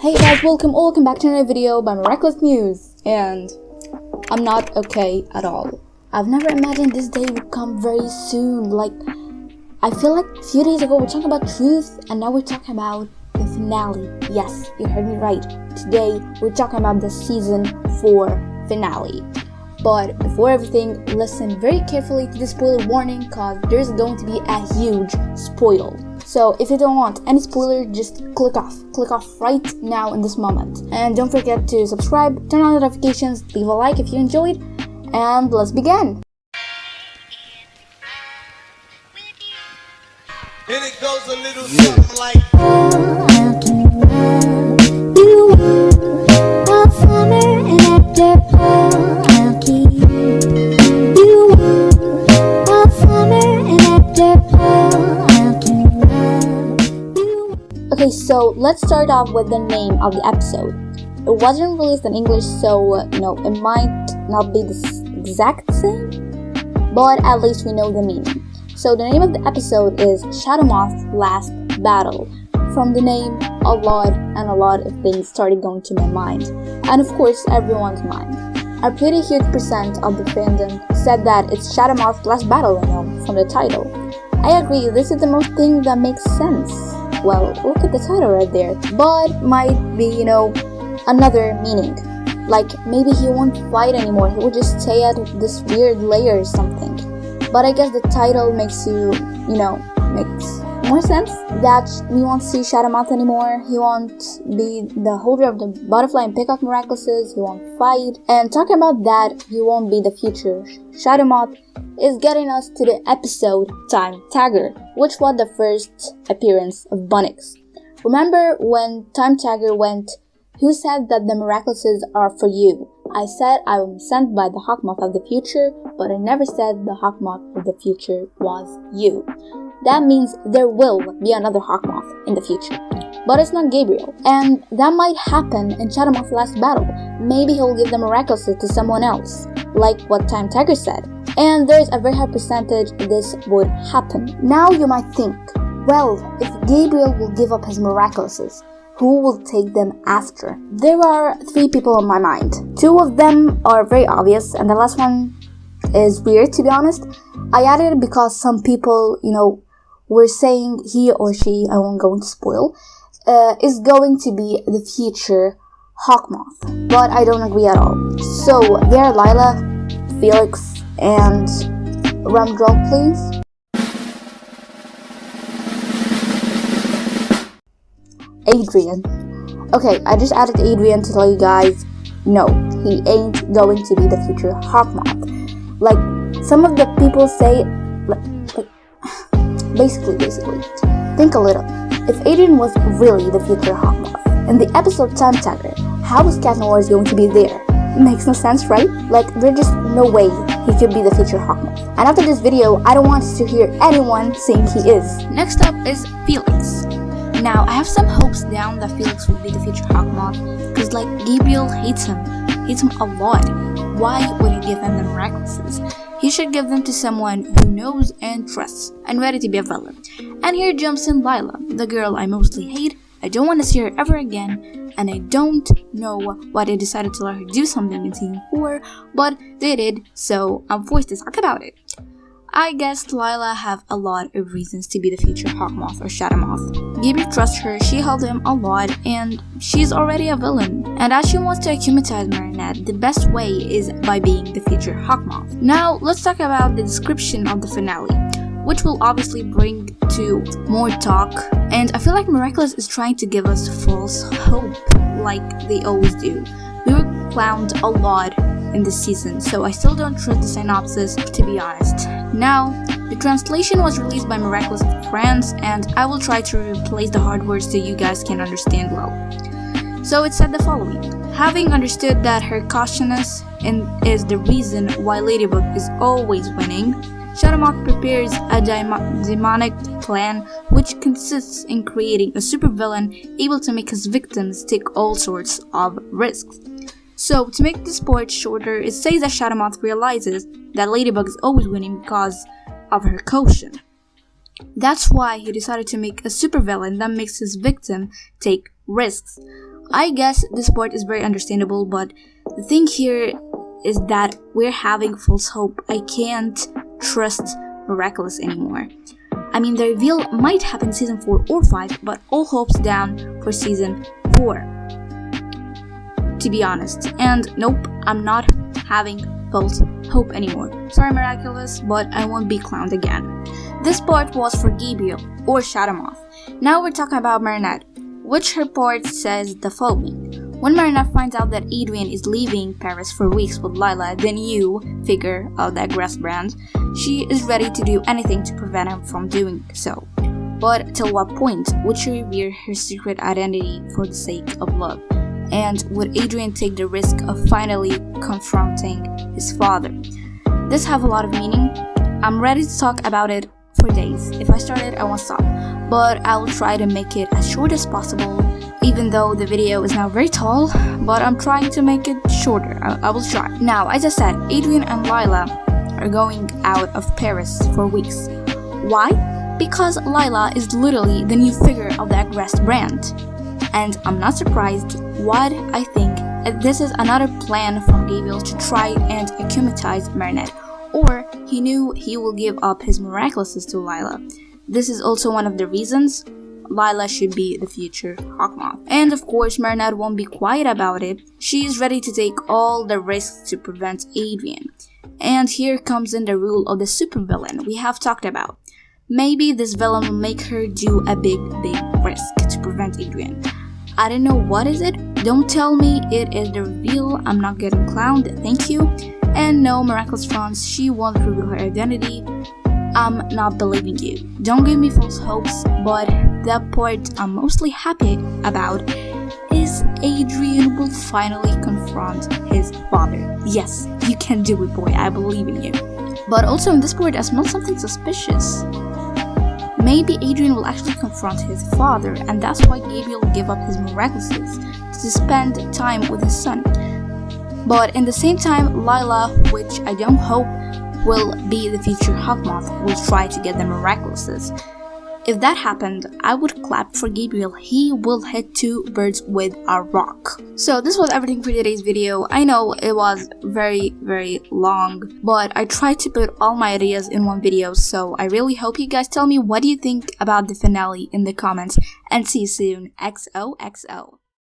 Hey guys, welcome back to another video by Miraculous News, and I'm not okay at all. I've never imagined this day would come very soon. I feel like a few days ago we're talking about truth, and now we're talking about the finale. Yes, you heard me right. Today we're talking about the season 4 finale. But before everything, listen very carefully to the spoiler warning, cause there's going to be a huge spoil. So if you don't want any spoiler, just click off right now in this moment. And don't forget to subscribe, turn on notifications, leave a like if you enjoyed, and let's begin. And it goes a little something like How can you a summer and after how can you a summer and after how can you. Okay, so let's start off with the name of the episode. It wasn't released in English, so it might not be the exact same, but at least we know the meaning. So the name of the episode is ShadowMoth's Last Battle. From the name, a lot of things started going to my mind, and of course everyone's mind. A pretty huge percent of the fandom said that it's ShadowMoth's last battle, from the title. I agree, this is the most thing that makes sense. Well, look at the title right there. But might be, another meaning. Like, maybe he won't fight anymore, he will just stay at this weird layer or something. But I guess the title makes makes more sense. That we won't see ShadowMoth anymore, he won't be the holder of the butterfly and pick up Miraculouses, he won't fight. And talking about that, he won't be the future ShadowMoth is getting us to the episode Time Tagger, which was the first appearance of Bunnix. Remember when Time Tagger went, "Who said that the Miraculouses are for you? I said I was sent by the Hawkmoth of the future, but I never said the Hawkmoth of the future was you." That means there will be another Hawkmoth in the future, but it's not Gabriel. And that might happen in ShadowMoth's last battle. Maybe he'll give the Miraculouses to someone else, like what Time Tagger said. And there's a very high percentage this would happen. Now you might think, well, if Gabriel will give up his Miraculouses, who will take them after? There are 3 people on my mind. 2 of them are very obvious, and the last one is weird, to be honest. I added it because some people, were saying he or she, I won't go into spoil, is going to be the future Hawkmoth. But I don't agree at all. So, there are Lila, Felix, and Rumdrol, please. Adrian. Okay, I just added Adrian to tell you guys, no, he ain't going to be the future Hawkmoth. Like, some of the people say, basically, think a little. If Adrian was really the future Hawkmoth, in the episode Time Tagger, how is Noir going to be there? It makes no sense, right? Like, there's just no way he could be the future Hawkmoth. And after this video, I don't want to hear anyone saying he is. Next up is Felix. Now, I have some hopes down that Felix will be the future Hawkmoth, because Gabriel hates him a lot. Why would he give him the Miraculouses? He should give them to someone who knows and trusts, and ready to be a villain. And here jumps in Lila, the girl I mostly hate. I don't want to see her ever again, and I don't know why they decided to let her do something in season 4, but they did, so I'm forced to talk about it. I guess Lila have a lot of reasons to be the future Hawkmoth or ShadowMoth. Gabriel trusts her, she helped him a lot, and she's already a villain. And as she wants to accumulate Marinette, the best way is by being the future Hawkmoth. Now, let's talk about the description of the finale, which will obviously bring to more talk. And I feel like Miraculous is trying to give us false hope, like they always do. We were clowned a lot in this season, so I still don't trust the synopsis, to be honest. Now, the translation was released by Miraculous France, and I will try to replace the hard words so you guys can understand well. So it said the following: having understood that her cautiousness is the reason why Ladybug is always winning, ShadowMoth prepares a demonic plan which consists in creating a supervillain able to make his victims take all sorts of risks. So, to make this part shorter, it says that ShadowMoth realizes that Ladybug is always winning because of her caution. That's why he decided to make a supervillain that makes his victim take risks. I guess this part is very understandable, but the thing here is that we're having false hope. I can't trust Miraculous anymore. I mean, the reveal might happen season 4 or 5, but all hopes down for season 4, to be honest. And nope, I'm not having false hope anymore. Sorry Miraculous, but I won't be clowned again. This part was for Gabriel, or ShadowMoth. Now we're talking about Marinette, which her part says the following. When Marinette finds out that Adrian is leaving Paris for weeks with Lila, the new figure of the aggressed brand, she is ready to do anything to prevent him from doing so. But till what point would she reveal her secret identity for the sake of love? And would Adrian take the risk of finally confronting his father? This have a lot of meaning. I'm ready to talk about it for days. If I start it, I won't stop. But I will try to make it as short as possible, even though the video is now very tall, but I'm trying to make it shorter. I will try. Now, as I said, Adrian and Lila are going out of Paris for weeks. Why? Because Lila is literally the new figure of the aggressed brand. And I'm not surprised. What I think this is another plan from Gabriel to try and accumulate Marinette, or he knew he will give up his Miraculouses to Lila. This is also one of the reasons Lila should be the future Hawkmoth. And of course, Marinette won't be quiet about it. She is ready to take all the risks to prevent Adrian. And here comes in the rule of the supervillain we have talked about. Maybe this villain will make her do a big risk to prevent Adrian. I don't know what is it. Don't tell me it is the reveal. I'm not getting clowned, thank you. And no, Miraculous fans, she won't reveal her identity. I'm not believing you. Don't give me false hopes, but the part I'm mostly happy about is Adrian will finally confront his father. Yes, you can do it, boy, I believe in you. But also in this part I smell something suspicious. Maybe Adrian will actually confront his father, and that's why Gabriel will give up his Miraculouses to spend time with his son. But in the same time, Lila, which I don't hope will be the future Hawkmoth, will try to get the Miraculouses. If that happened, I would clap for Gabriel. He will hit 2 birds with a rock. So this was everything for today's video. I know it was very long, but I tried to put all my ideas in one video, so I really hope you guys tell me what do you think about the finale in the comments, and see you soon. XOXO.